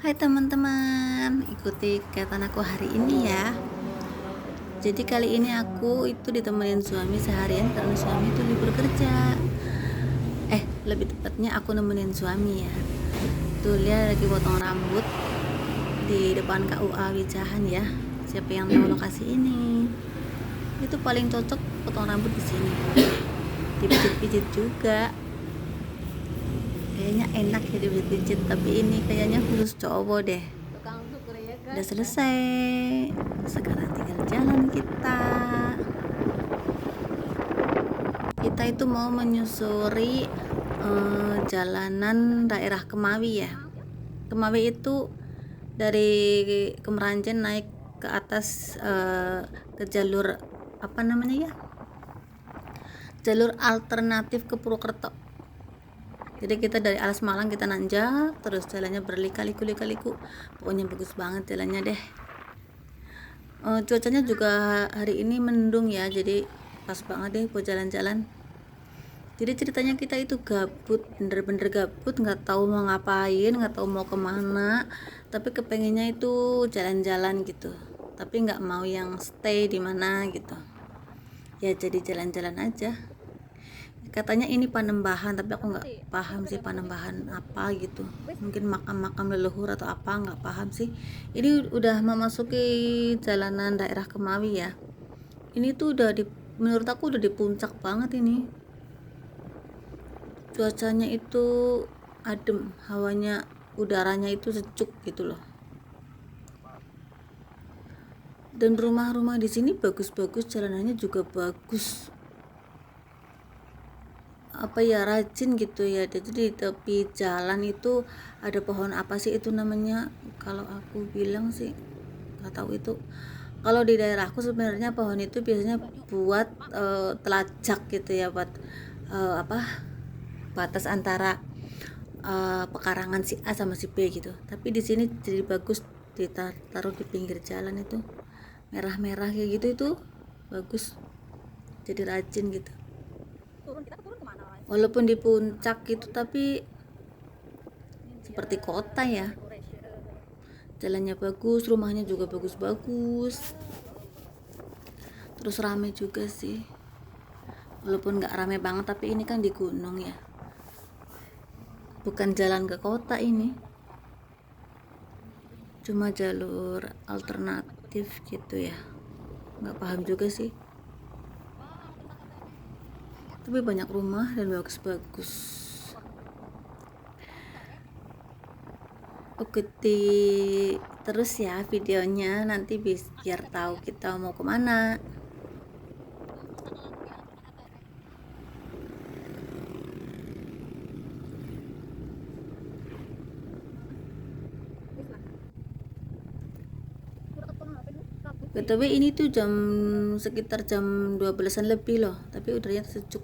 Hai teman-teman, ikuti kegiatan aku hari ini ya. Jadi kali ini aku itu ditemenin suami seharian karena suami itu libur kerja. Lebih tepatnya aku nemenin suami ya. Tuh dia lagi potong rambut di depan KUA Wijahan ya. Siapa yang tahu lokasi ini? Itu paling cocok potong rambut di sini. Dipijit-pijit juga. Kayaknya enak ya dipijit, tapi ini kayaknya khusus cowok deh. Udah selesai, sekarang tinggal jalan kita itu mau menyusuri jalanan daerah Kemawi ya. Kemawi itu dari Kemeranjen naik ke atas ke jalur apa namanya ya, jalur alternatif ke Purwokerto. Jadi kita dari Alas Malang kita nanjak terus, jalannya berliku-liku, pokoknya bagus banget jalannya deh. Cuacanya juga hari ini mendung ya, jadi pas banget deh buat jalan-jalan. Jadi ceritanya kita itu gabut, bener-bener gabut, nggak tahu mau ngapain, nggak tahu mau kemana, tapi kepengennya itu jalan-jalan gitu, tapi nggak mau yang stay di mana gitu ya, jadi jalan-jalan aja. Katanya ini Panembahan, tapi aku nggak paham sih Panembahan apa gitu, mungkin makam-makam leluhur atau apa, nggak paham sih. Ini udah memasuki jalanan daerah Kemawi ya. Ini tuh menurut aku udah di puncak banget ini. Cuacanya itu adem, hawanya, udaranya itu sejuk gitu loh. Dan rumah-rumah di sini bagus-bagus, jalanannya juga bagus, apa ya, rajin gitu ya. Jadi di tepi jalan itu ada pohon apa sih itu namanya, kalau aku bilang sih nggak tahu itu. Kalau di daerahku sebenarnya pohon itu biasanya buat telajak gitu ya, buat apa, batas antara pekarangan si A sama si B gitu. Tapi di sini jadi bagus, ditaruh di pinggir jalan itu merah-merah kayak gitu, itu bagus, jadi rajin gitu. Walaupun di puncak gitu, tapi seperti kota ya, jalannya bagus, rumahnya juga bagus-bagus, terus rame juga sih. Walaupun nggak rame banget, tapi ini kan di gunung ya, bukan jalan ke kota ini, cuma jalur alternatif gitu ya, nggak paham juga sih, tapi banyak rumah dan bagus-bagus. Ikuti terus ya videonya, nanti biar tahu kita mau kemana. BTW ini tuh sekitar jam 12-an lebih loh, tapi udaranya sejuk.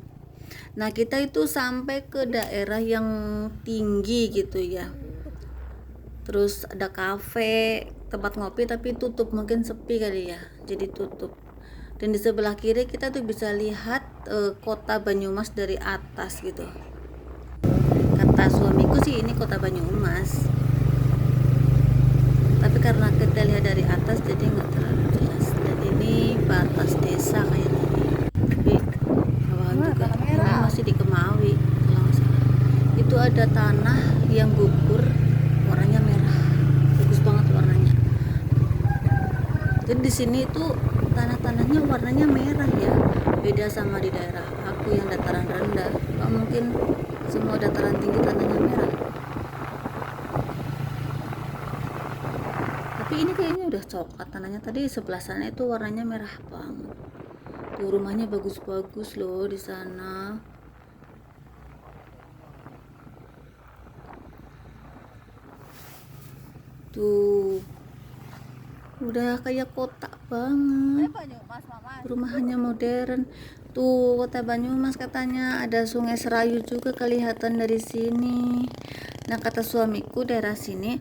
Nah kita itu sampai ke daerah yang tinggi gitu ya, terus ada kafe, tempat ngopi, tapi tutup, mungkin sepi kali ya, jadi tutup. Dan di sebelah kiri kita tuh bisa lihat kota Banyumas dari atas gitu. Kata suamiku sih ini kota Banyumas, tapi karena kita lihat dari atas jadi nggak terlalu jelas. Dan ini batas desa kayak tadi, tapi bawah juga ini masih di Kemawi kalau nggak salah. Itu ada tanah yang gugur, warnanya merah, bagus banget warnanya. Jadi di sini itu tanah-tanahnya warnanya merah ya, beda sama di daerah aku yang dataran rendah. Nggak mungkin semua dataran tinggi tanahnya merah, tapi ini kayaknya udah coklat tanahnya. Tadi sebelah sana itu warnanya merah banget. Tuh rumahnya bagus-bagus loh di sana. Tuh udah kayak kota banget, rumahnya modern. Tuh kota Banyumas, katanya ada Sungai Serayu juga kelihatan dari sini. Nah kata suamiku daerah sini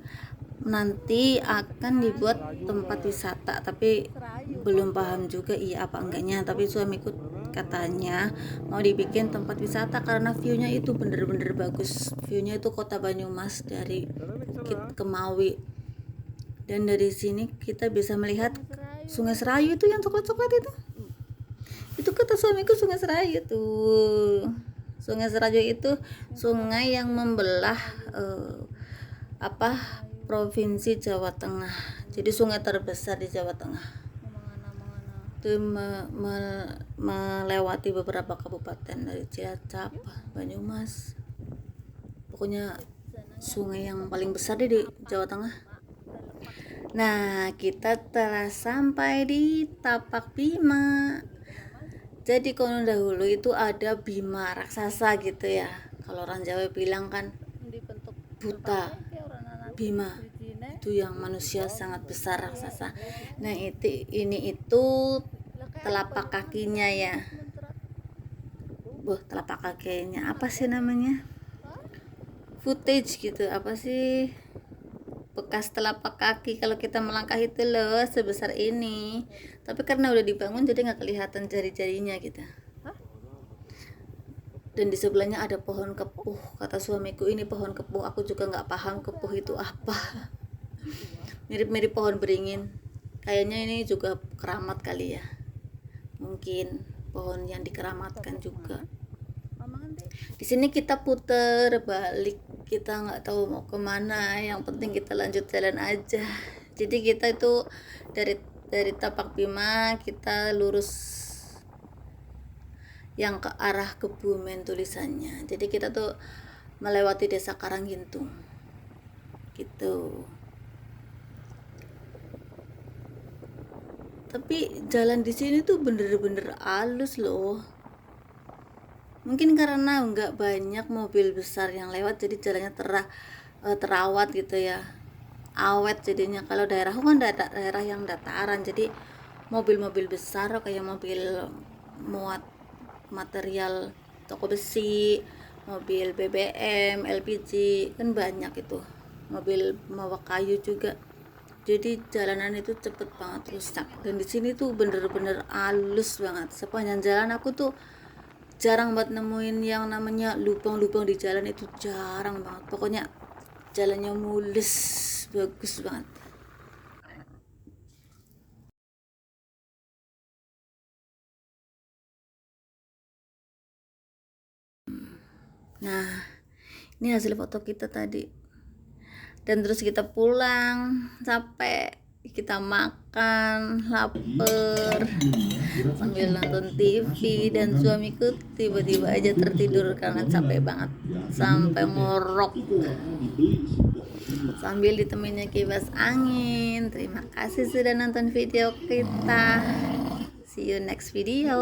nanti akan dibuat tempat wisata, tapi belum paham juga iya apa enggaknya. Tapi suamiku katanya mau dibikin tempat wisata karena view-nya itu bener-bener bagus. View-nya itu kota Banyumas dari Bukit Kemawi, dan dari sini kita bisa melihat Sungai Serayu itu yang coklat-coklat itu kata suamiku Sungai Serayu tuh. Sungai Serayu itu sungai yang membelah provinsi Jawa Tengah. Jadi sungai terbesar di Jawa Tengah. Itu melewati beberapa kabupaten dari Cilacap, Banyumas. Pokoknya sungai yang paling besar di Jawa Tengah. Nah, kita telah sampai di Tapak Bima. Jadi konon dahulu itu ada Bima raksasa gitu ya. Kalau orang Jawa bilang kan buta. Bima itu yang manusia sangat besar raksasa. Nah, ini telapak kakinya ya. Telapak kakinya apa sih namanya? Footage gitu. Apa sih? Bekas telapak kaki kalau kita melangkah itu loh, sebesar ini. Tapi karena udah dibangun jadi nggak kelihatan jari-jarinya gitu. Dan di sebelahnya ada pohon kepuh. Kata suamiku ini pohon kepuh. Aku juga nggak paham kepuh itu apa. Mirip-mirip pohon beringin. Kayaknya ini juga keramat kali ya. Mungkin pohon yang dikeramatkan juga. Di sini kita puter balik. Kita nggak tahu mau kemana. Yang penting kita lanjut jalan aja. Jadi kita itu dari Tapak Bima kita lurus yang ke arah Kebumen tulisannya. Jadi kita tuh melewati desa Karanggintung gitu. Tapi jalan di sini tuh bener-bener halus loh. Mungkin karena nggak banyak mobil besar yang lewat, jadi jalannya terawat gitu ya, awet jadinya. Kalau daerah kan daerah yang dataran, jadi mobil-mobil besar kayak mobil muat material toko besi, mobil BBM, LPG kan banyak itu, mobil bawa kayu juga. Jadi jalanan itu cepet banget rusak. Dan di sini tuh bener-bener halus banget. Sepanjang jalan aku tuh jarang banget nemuin yang namanya lubang-lubang di jalan, itu jarang banget. Pokoknya jalannya mulus, bagus banget. Nah, ini hasil foto kita tadi. Dan terus kita pulang, capek, kita makan, lapar, sambil nonton TV. Dan suamiku tiba-tiba aja tertidur karena capek banget, sampai ngorok sambil ditemani kipas angin. Terima kasih sudah nonton video kita. See you next video.